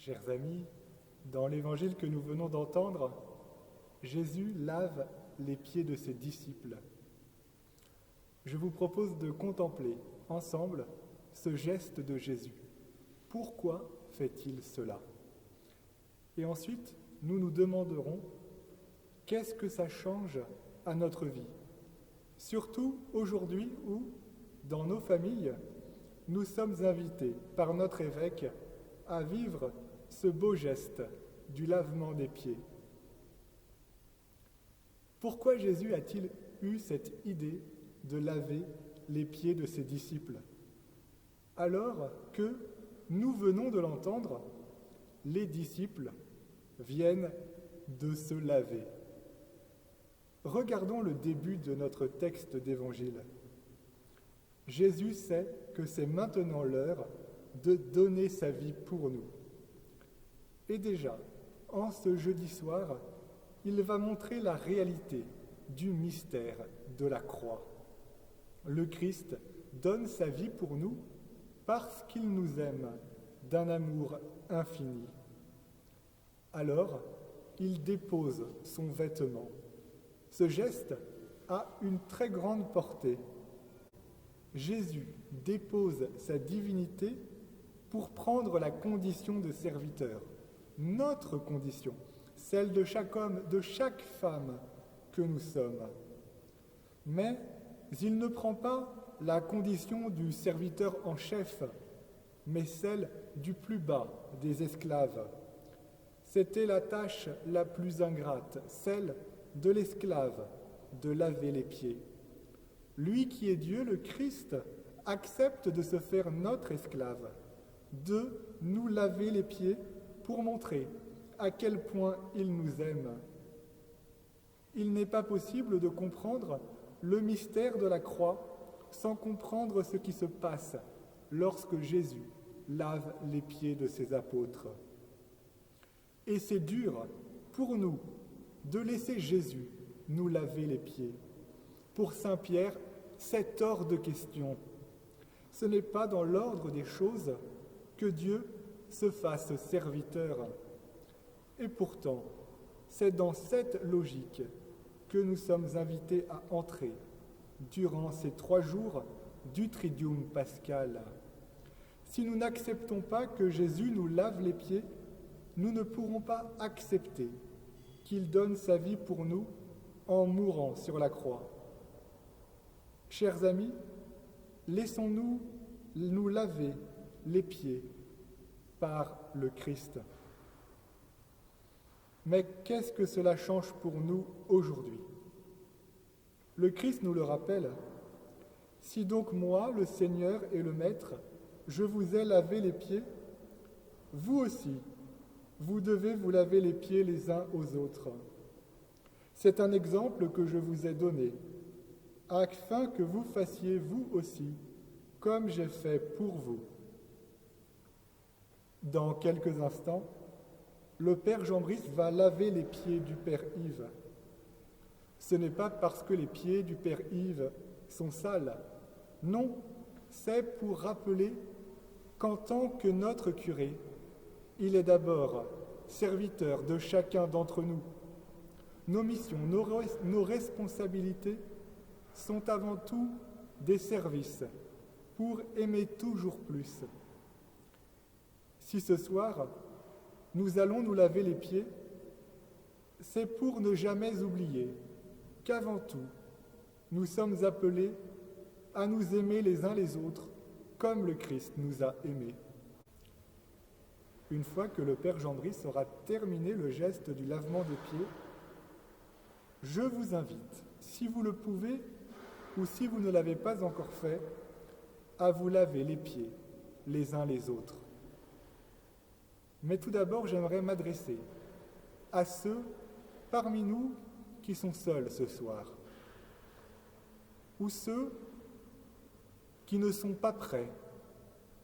Chers amis, dans l'évangile que nous venons d'entendre, Jésus lave les pieds de ses disciples. Je vous propose de contempler ensemble ce geste de Jésus. Pourquoi fait-il cela? Et ensuite, nous nous demanderons qu'est-ce que ça change à notre vie? Surtout aujourd'hui où, dans nos familles, nous sommes invités par notre évêque à vivre ce beau geste du lavement des pieds. Pourquoi Jésus a-t-il eu cette idée de laver les pieds de ses disciples? Alors que, nous venons de l'entendre, les disciples viennent de se laver. Regardons le début de notre texte d'évangile. Jésus sait que c'est maintenant l'heure de donner sa vie pour nous. Et déjà, en ce jeudi soir, il va montrer la réalité du mystère de la croix. Le Christ donne sa vie pour nous parce qu'il nous aime d'un amour infini. Alors, il dépose son vêtement. Ce geste a une très grande portée. Jésus dépose sa divinité pour prendre la condition de serviteur, notre condition, celle de chaque homme, de chaque femme que nous sommes. Mais il ne prend pas la condition du serviteur en chef, mais celle du plus bas des esclaves. C'était la tâche la plus ingrate, celle de l'esclave, de laver les pieds. Lui qui est Dieu, le Christ, accepte de se faire notre esclave, de nous laver les pieds pour montrer à quel point il nous aime. Il n'est pas possible de comprendre le mystère de la croix sans comprendre ce qui se passe lorsque Jésus lave les pieds de ses apôtres. Et c'est dur pour nous de laisser Jésus nous laver les pieds. Pour saint Pierre, c'est hors de question. Ce n'est pas dans l'ordre des choses que Dieu se fasse serviteur. Et pourtant, c'est dans cette logique que nous sommes invités à entrer durant ces 3 jours du Triduum pascal. Si nous n'acceptons pas que Jésus nous lave les pieds, nous ne pourrons pas accepter qu'il donne sa vie pour nous en mourant sur la croix. Chers amis, laissons-nous nous laver les pieds par le Christ. Mais qu'est-ce que cela change pour nous aujourd'hui? Le Christ nous le rappelle. Si donc moi, le Seigneur et le Maître, je vous ai lavé les pieds, vous aussi, vous devez vous laver les pieds les uns aux autres. C'est un exemple que je vous ai donné, afin que vous fassiez vous aussi, comme j'ai fait pour vous. Dans quelques instants, le Père Jean-Brice va laver les pieds du Père Yves. Ce n'est pas parce que les pieds du Père Yves sont sales. Non, c'est pour rappeler qu'en tant que notre curé, il est d'abord serviteur de chacun d'entre nous. Nos missions, nos responsabilités sont avant tout des services pour aimer toujours plus. Si ce soir, nous allons nous laver les pieds, c'est pour ne jamais oublier qu'avant tout, nous sommes appelés à nous aimer les uns les autres comme le Christ nous a aimés. Une fois que le Père Jean-Brice aura terminé le geste du lavement des pieds, je vous invite, si vous le pouvez ou si vous ne l'avez pas encore fait, à vous laver les pieds les uns les autres. Mais tout d'abord, j'aimerais m'adresser à ceux parmi nous qui sont seuls ce soir, ou ceux qui ne sont pas prêts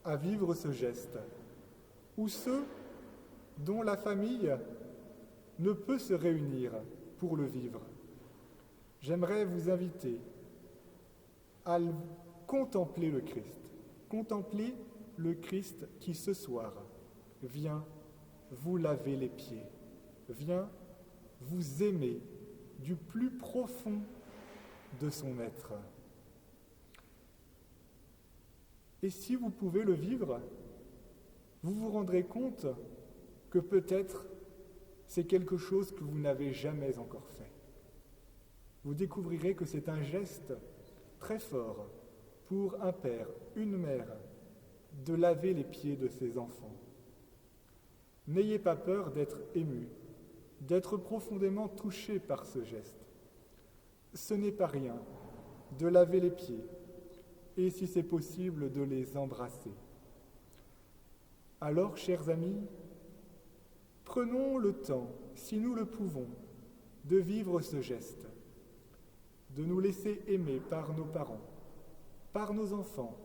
à vivre ce geste, ou ceux dont la famille ne peut se réunir pour le vivre. J'aimerais vous inviter à contempler le Christ qui ce soir vient vous laver les pieds, vient vous aimer du plus profond de son être. Et si vous pouvez le vivre, vous vous rendrez compte que peut-être c'est quelque chose que vous n'avez jamais encore fait. Vous découvrirez que c'est un geste très fort pour un père, une mère, de laver les pieds de ses enfants. N'ayez pas peur d'être ému, d'être profondément touché par ce geste. Ce n'est pas rien de laver les pieds et, si c'est possible, de les embrasser. Alors, chers amis, prenons le temps, si nous le pouvons, de vivre ce geste, de nous laisser aimer par nos parents, par nos enfants,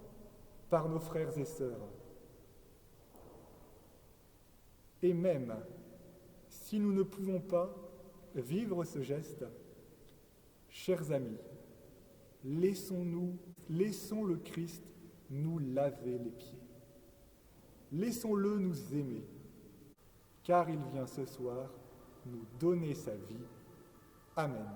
par nos frères et sœurs. Et même si nous ne pouvons pas vivre ce geste, chers amis, laissons le Christ nous laver les pieds. Laissons-le nous aimer, car il vient ce soir nous donner sa vie. Amen.